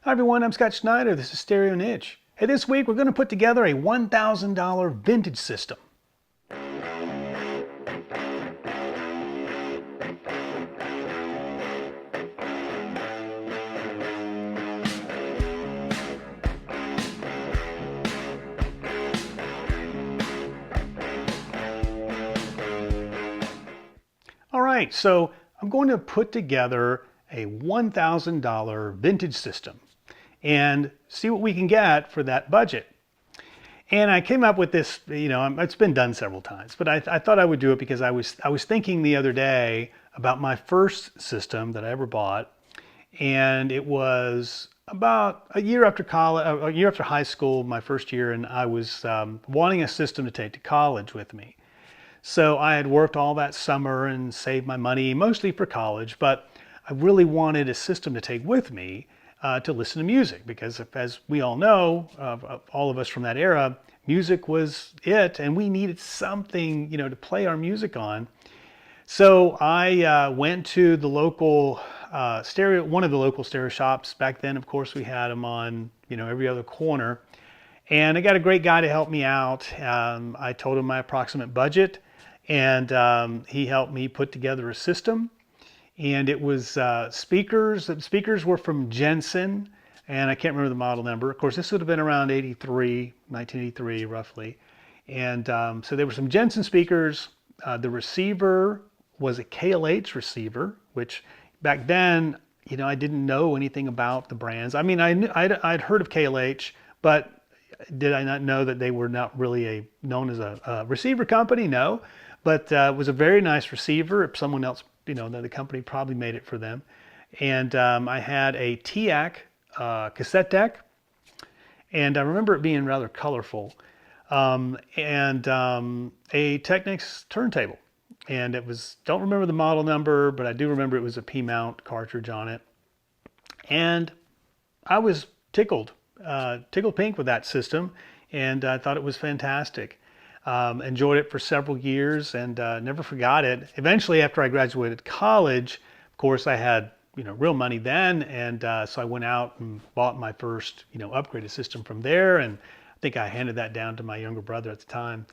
Hi everyone, I'm Scott Schneider. This is Stereo Niche. Hey, this week we're going to put together a $1,000 vintage system. All right, so I'm going to put together a $1,000 vintage system and see what we can get for that budget. And I came up with this, it's been done several times, but I thought I would do it because I was thinking the other day about my first system that I ever bought, and it was about a year after college, a year after high school, my first year, and I was wanting a system to take to college with me. So I had worked all that summer and saved my money, mostly for college, but I really wanted a system to take with me to listen to music because, as we all know, all of us from that era, music was it, and we needed something, to play our music on. So I went to the local one of the local stereo shops. Back then, of course, we had them on, every other corner. And I got a great guy to help me out. I told him my approximate budget, and he helped me put together a system. And it was speakers. The speakers were from Jensen, and I can't remember the model number. Of course, this would have been around 1983 roughly. And so there were some Jensen speakers. The receiver was a KLH receiver, which back then, I didn't know anything about the brands. I mean, I'd heard of KLH, but did I not know that they were not really known as a receiver company? No, but it was a very nice receiver. If someone else, the company probably made it for them. And I had a TIAC cassette deck, and I remember it being rather colorful, and a Technics turntable. And it was, don't remember the model number, but I do remember it was a P-mount cartridge on it. And I was tickled pink with that system, and I thought it was fantastic. Enjoyed it for several years and never forgot it. Eventually, after I graduated college, of course, I had real money then, and so I went out and bought my first upgraded system from there, and I think I handed that down to my younger brother at the time.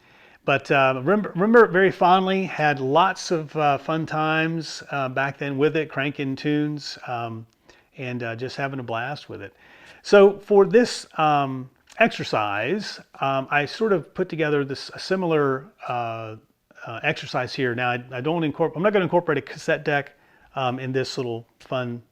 But remember it very fondly. Had lots of fun times back then with it, cranking tunes, and just having a blast with it. So for this exercise, I sort of put together a similar exercise here. Now, I'm not going to incorporate a cassette deck in this little fun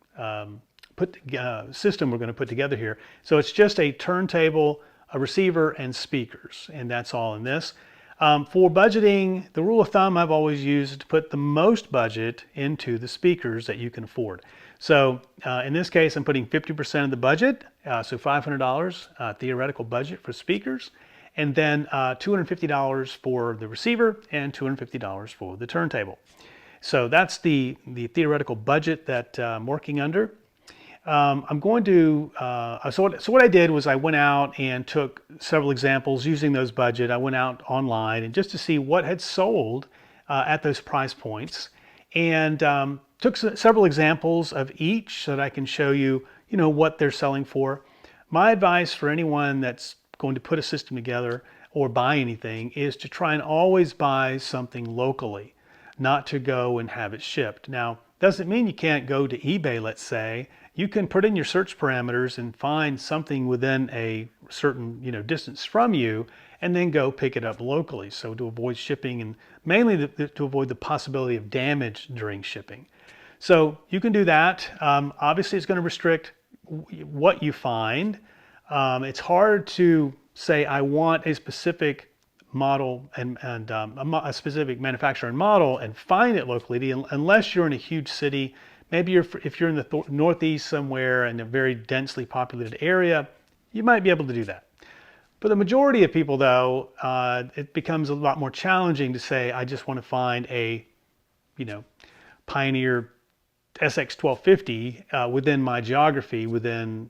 system we're going to put together here. So it's just a turntable, a receiver, and speakers, and that's all in this. For budgeting, the rule of thumb I've always used is to put the most budget into the speakers that you can afford. So in this case, I'm putting 50% of the budget, so $500 theoretical budget for speakers, and then $250 for the receiver and $250 for the turntable. So that's the theoretical budget that I'm working under. I'm going to, so what I did was I went out and took several examples using those budget. I went out online and just to see what had sold at those price points, and took several examples of each so that I can show you, what they're selling for. My advice for anyone that's going to put a system together or buy anything is to try and always buy something locally, not to go and have it shipped. Now, doesn't mean you can't go to eBay, let's say. You can put in your search parameters and find something within a certain distance from you, and then go pick it up locally. So to avoid shipping, and mainly to avoid the possibility of damage during shipping. So you can do that. Obviously, it's going to restrict what you find. It's hard to say I want a specific model and a specific manufacturer and model and find it locally unless you're in a huge city. Maybe if you're in the Northeast somewhere in a very densely populated area, you might be able to do that. For the majority of people, though, it becomes a lot more challenging to say, I just want to find a, Pioneer SX1250 within my geography, within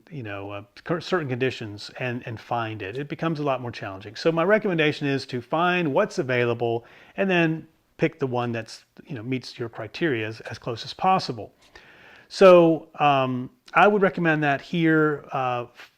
certain conditions, and find it. It becomes a lot more challenging. So my recommendation is to find what's available and then pick the one that's meets your criteria as close as possible. So I would recommend that here.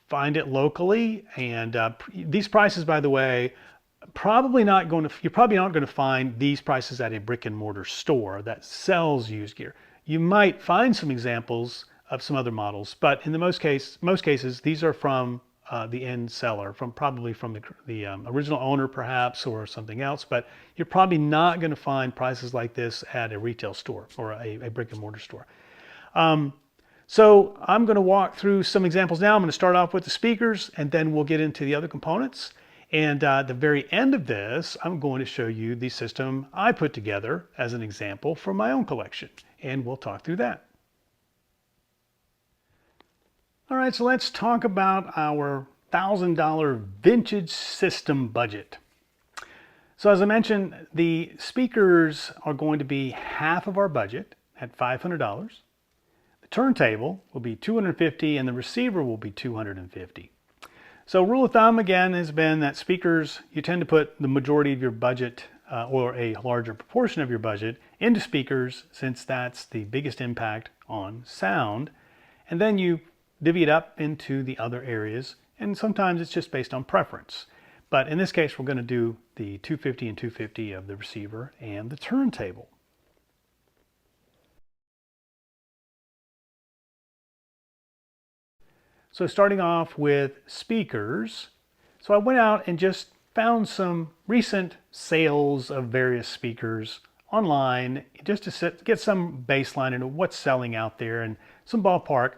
Find it locally, and these prices, by the way, you're probably not going to find these prices at a brick and mortar store that sells used gear. You might find some examples of some other models, but in the most cases, these are from the end seller, probably from the original owner perhaps, or something else, but you're probably not going to find prices like this at a retail store or a brick and mortar store. So I'm going to walk through some examples now. I'm going to start off with the speakers, and then we'll get into the other components. And at the very end of this, I'm going to show you the system I put together as an example from my own collection, and we'll talk through that. All right, so let's talk about our $1,000 vintage system budget. So as I mentioned, the speakers are going to be half of our budget at $500. The turntable will be $250 and the receiver will be $250. So rule of thumb again has been that speakers, you tend to put the majority of your budget or a larger proportion of your budget into speakers, since that's the biggest impact on sound. And then you divvy it up into the other areas, and sometimes it's just based on preference. But in this case, we're going to do the 250 and 250 of the receiver and the turntable. So starting off with speakers, so I went out and just found some recent sales of various speakers online, just to get some baseline into what's selling out there and some ballpark.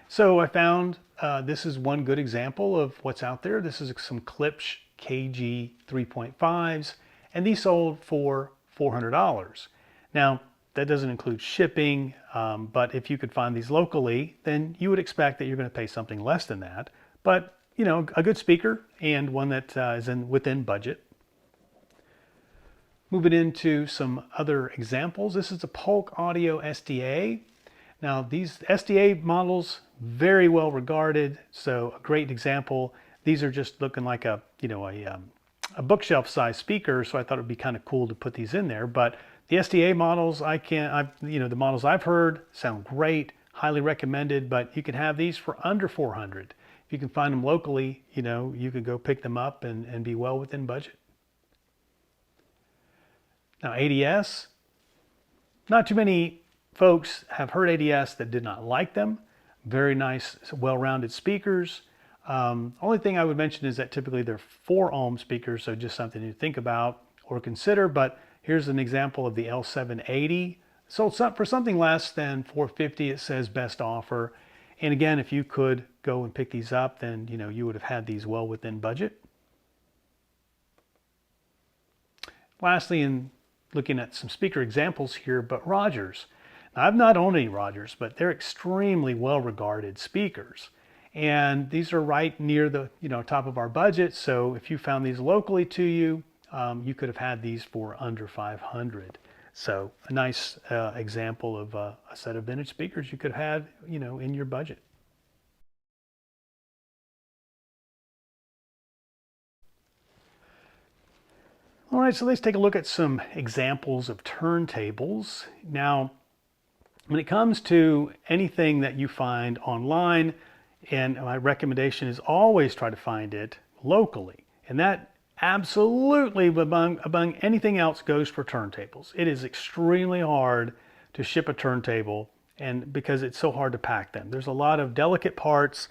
So I found this is one good example of what's out there. This is some Klipsch KG 3.5s, and these sold for $400. Now, that doesn't include shipping, but if you could find these locally, then you would expect that you're going to pay something less than that. But, you know, a good speaker and one that is within budget. Moving into some other examples. This is a Polk Audio SDA. Now, these SDA models, very well regarded, so a great example. These are just looking like a bookshelf size speaker, so I thought it would be kind of cool to put these in there. But the SDA models, the models I've heard sound great, highly recommended, but you can have these for under $400. If you can find them locally, you could go pick them up and be well within budget. Now ADS, not too many folks have heard ADS that did not like them. Very nice, well-rounded speakers. Only thing I would mention is that typically they're 4 ohm speakers, so just something to think about or consider. But here's an example of the L780. Sold for something less than $450. It says best offer. And again, if you could go and pick these up, then you would have had these well within budget. Lastly, in looking at some speaker examples here, but Rogers. Now, I've not owned any Rogers, but they're extremely well regarded speakers. And these are right near the top of our budget. So if you found these locally to you, you could have had these for under $500. So a nice example of a set of vintage speakers you could have had, in your budget. All right, so let's take a look at some examples of turntables. Now, when it comes to anything that you find online, and my recommendation is always try to find it locally. And that absolutely, among anything else, goes for turntables. It is extremely hard to ship a turntable, and because it's so hard to pack them. There's a lot of delicate parts,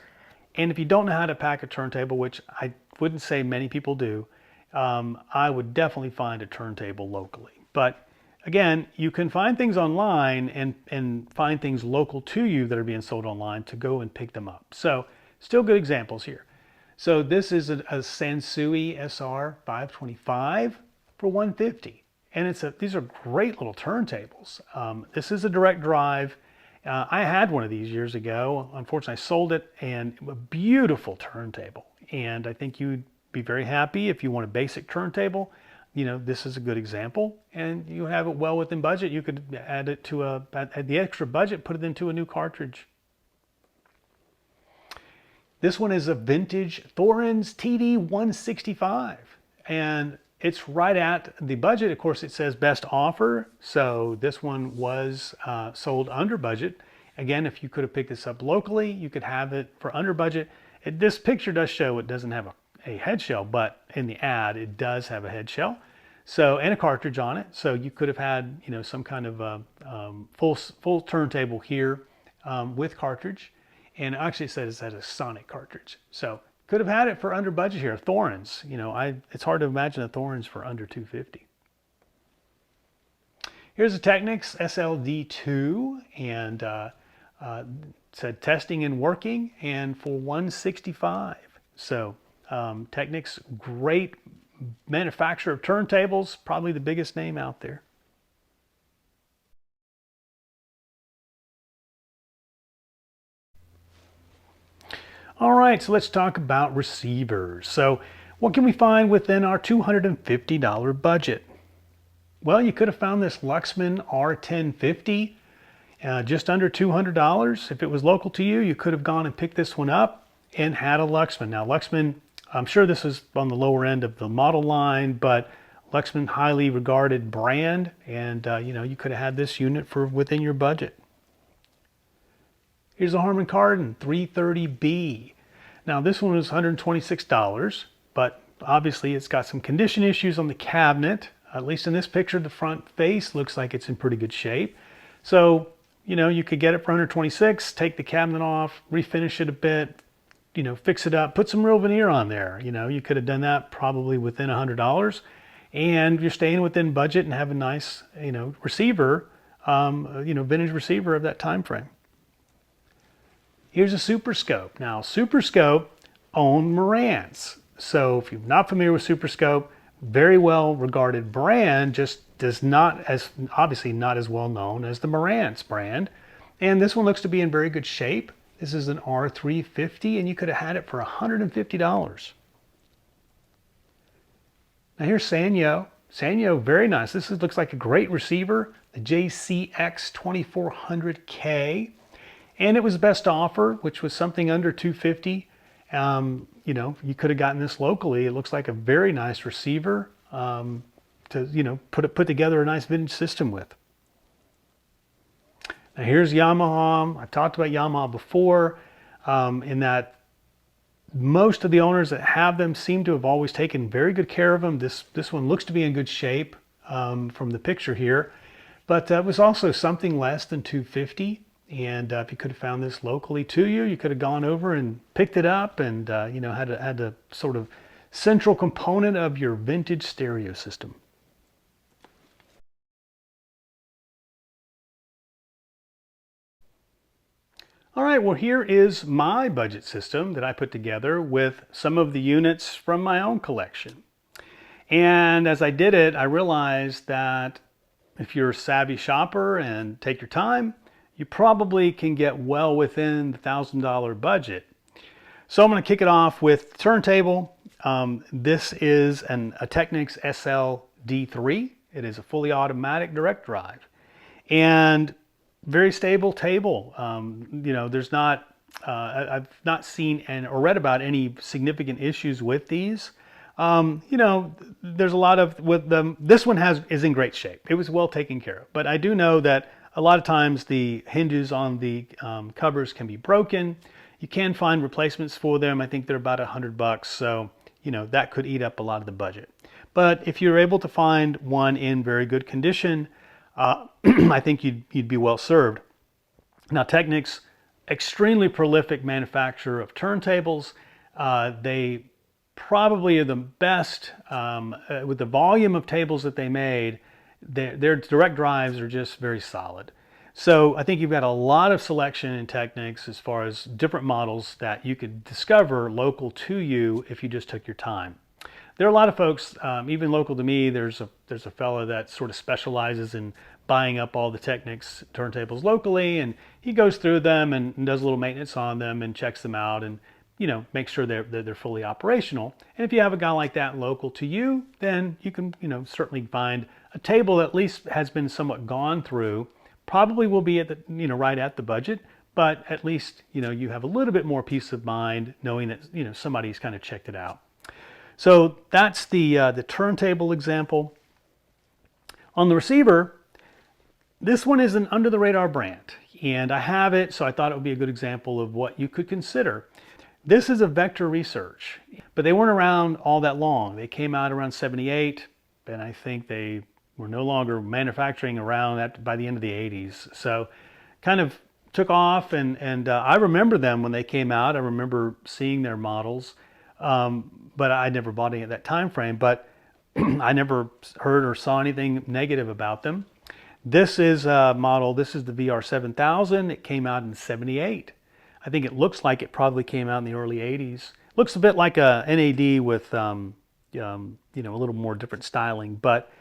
and if you don't know how to pack a turntable, which I wouldn't say many people do, I would definitely find a turntable locally. But again, you can find things online and find things local to you that are being sold online to go and pick them up. So still good examples here. So this is a Sansui SR 525 for $150. And these are great little turntables. This is a direct drive. I had one of these years ago. Unfortunately, I sold it, and a beautiful turntable. And I think you'd be very happy if you want a basic turntable. This is a good example, and you have it well within budget. You could add it to at the extra budget, put it into a new cartridge. This one is a vintage Thorens TD 165, and it's right at the budget. Of course, it says best offer, so this one was sold under budget. Again, if you could have picked this up locally, you could have it for under budget. This picture does show it doesn't have a head shell, but in the ad, it does have a head shell. So, and a cartridge on it. So you could have had, some kind of full turntable here with cartridge. And actually it says it has a sonic cartridge. So could have had it for under budget here. Thorens, it's hard to imagine a Thorens for under $250. Here's a Technics SLD2, and said testing and working, and for $165. So Technics, great manufacturer of turntables, probably the biggest name out there. All right, so let's talk about receivers. So what can we find within our $250 budget? Well, you could have found this Luxman R1050, just under $200. If it was local to you, you could have gone and picked this one up and had a Luxman. Now Luxman, I'm sure this is on the lower end of the model line, but Luxman, highly regarded brand, and you could have had this unit for within your budget. Here's a Harman Kardon 330B. Now this one was $126, but obviously it's got some condition issues on the cabinet. At least in this picture, the front face looks like it's in pretty good shape. So, you could get it for $126, take the cabinet off, refinish it a bit, fix it up, put some real veneer on there. You could have done that probably within $100, and you're staying within budget and have a nice, receiver, vintage receiver of that time frame. Here's a Super Scope. Now, Super Scope owned Marantz. So if you're not familiar with Super Scope, very well regarded brand, just obviously not as well known as the Marantz brand. And this one looks to be in very good shape. This is an R350, and you could have had it for $150. Now here's Sanyo. Sanyo, very nice. This looks like a great receiver, the JCX 2400K. And it was best offer, which was something under $250. You could have gotten this locally. It looks like a very nice receiver to put together a nice vintage system with. Now here's Yamaha. I've talked about Yamaha before, in that most of the owners that have them seem to have always taken very good care of them. This one looks to be in good shape from the picture here, but it was also something less than $250. And if you could have found this locally to you, you could have gone over and picked it up and had a sort of central component of your vintage stereo system. All right, well, here is my budget system that I put together with some of the units from my own collection. And as I did it, I realized that if you're a savvy shopper and take your time, you probably can get well within the $1,000 budget. So I'm going to kick it off with turntable. This is a Technics SLD3. It is a fully automatic direct drive and very stable table. There's not, I've not seen or read about any significant issues with these. There's a lot of with them. This one is in great shape. It was well taken care of, but I do know that a lot of times the hinges on the covers can be broken. You can find replacements for them. I think they're about $100, so that could eat up a lot of the budget. But if you're able to find one in very good condition, I think you'd be well served. Now Technics, extremely prolific manufacturer of turntables. They probably are the best with the volume of tables that they made. Their direct drives are just very solid. So I think you've got a lot of selection in Technics as far as different models that you could discover local to you if you just took your time. There are a lot of folks, even local to me, there's a fellow that sort of specializes in buying up all the Technics turntables locally, and he goes through them and does a little maintenance on them and checks them out and make sure they're fully operational. And if you have a guy like that local to you, then you can certainly find a table that at least has been somewhat gone through. Probably will be at the right at the budget, but at least you have a little bit more peace of mind knowing that somebody's kind of checked it out. So that's the turntable example. On the receiver, this one is an under the radar brand, and I have it, so I thought it would be a good example of what you could consider. This is a Vector Research, but they weren't around all that long. They came out around 78, and I think they were no longer manufacturing around that by the end of the 80s. So kind of took off, and I remember them when they came out. I remember seeing their models, but I never bought any at that time frame, but I never heard or saw anything negative about them. This is a model, this is the VR7000. It came out in 78. I think it looks like it probably came out in the early 80s. Looks a bit like a NAD with you know, a little more different styling, but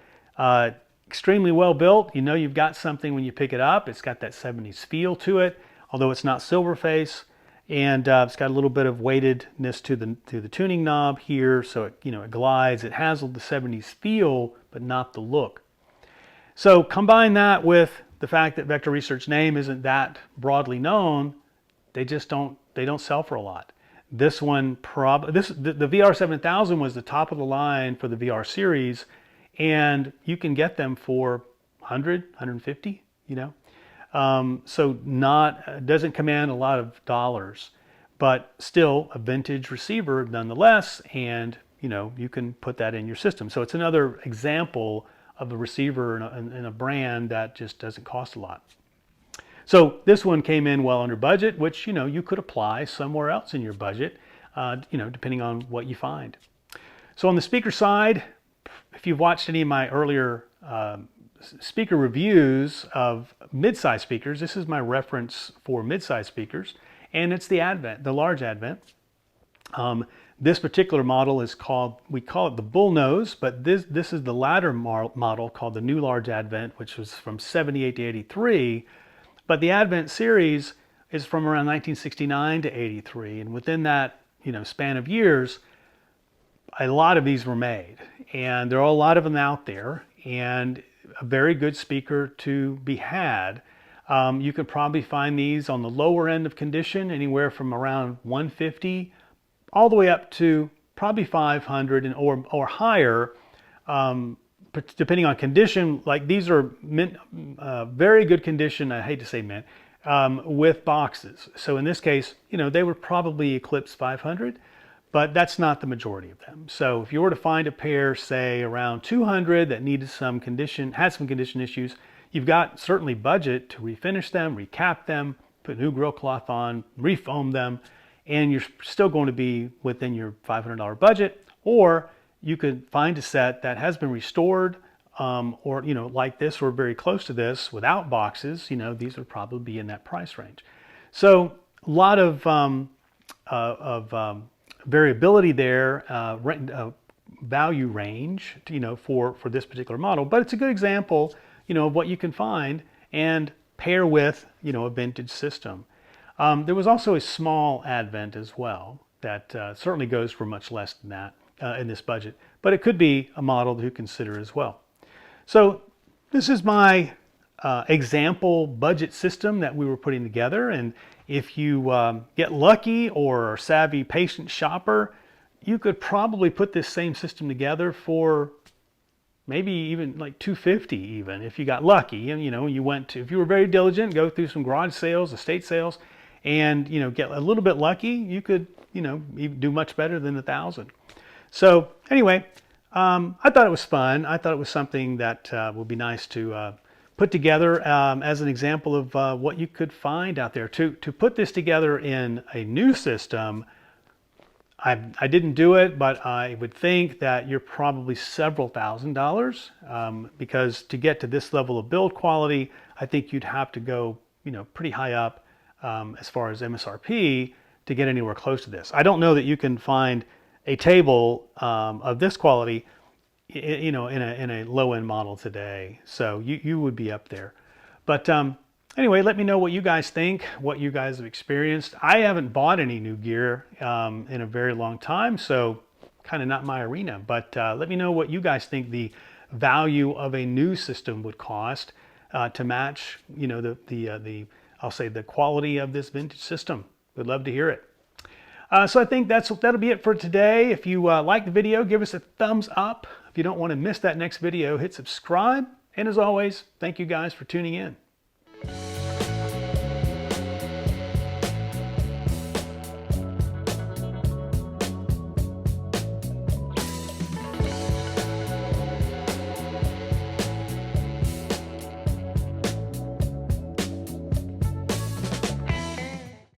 extremely well built. You know you've got something when you pick it up. It's got that 70s feel to it, although it's not silver face, and it's got a little bit of weightedness to the tuning knob here, so it, you know, it glides. It has the 70s feel, but not the look. So combine that with the fact that Vector Research name isn't that broadly known, they don't sell for a lot. This one, the VR7000 was the top of the line for the VR series, and you can get them for 100, 150, you know. So doesn't command a lot of dollars, but still a vintage receiver nonetheless, and you know, you can put that in your system. So it's another example of a receiver in a brand that just doesn't cost a lot. So this one came in well under budget, which, you know, you could apply somewhere else in your budget, you know, depending on what you find. So on the speaker side, if you've watched any of my earlier speaker reviews of mid-size speakers, this is my reference for mid-size speakers, and it's the Advent, the large Advent. This particular model is called, we call it the bullnose, but this is the latter model called the new large Advent, which was from 78 to 83. But the Advent series is from around 1969 to 83, and within that, you know, span of years, a lot of these were made, and there are a lot of them out there, and a very good speaker to be had. You can probably find these on the lower end of condition, anywhere from around 150 all the way up to probably 500 or higher, depending on condition. Like these are mint, very good condition, I hate to say mint, with boxes. So in this case, you know, they would probably eclipse 500, but that's not the majority of them. So if you were to find a pair, say around 200 that needed some condition, had some condition issues, you've got certainly budget to refinish them, recap them, put new grill cloth on, refoam them, and you're still going to be within your $500 budget. Or you could find a set that has been restored, or, you know, like this or very close to this without boxes. You know, these would probably be in that price range. So a lot of variability there, value range, you know, for this particular model. But it's a good example, you know, of what you can find and pair with, you know, a vintage system. There was also a small Advent as well that certainly goes for much less than that in this budget, but it could be a model to consider as well. So this is my example budget system that we were putting together, and if you get lucky or are a savvy, patient shopper, you could probably put this same system together for maybe even like $250 even if you got lucky. And you know, if you were very diligent, go through some garage sales, estate sales, and you know, get a little bit lucky, you could, you know, do much better than $1,000. So anyway, I thought it was fun. I thought it was something that would be nice to put together as an example of what you could find out there. To put this together in a new system, I didn't do it, but I would think that you're probably several $1,000s, because to get to this level of build quality, I think you'd have to go, you know, pretty high up as far as MSRP to get anywhere close to this. I don't know that you can find a table of this quality, you know, in a low-end model today. So you would be up there. But anyway, let me know what you guys think, what you guys have experienced. I haven't bought any new gear in a very long time, so kind of not my arena. But let me know what you guys think the value of a new system would cost to match, you know, the I'll say the quality of this vintage system. Would love to hear it. So I think that'll be it for today. If you like the video, give us a thumbs up. If you don't want to miss that next video, hit subscribe. And as always, thank you guys for tuning in.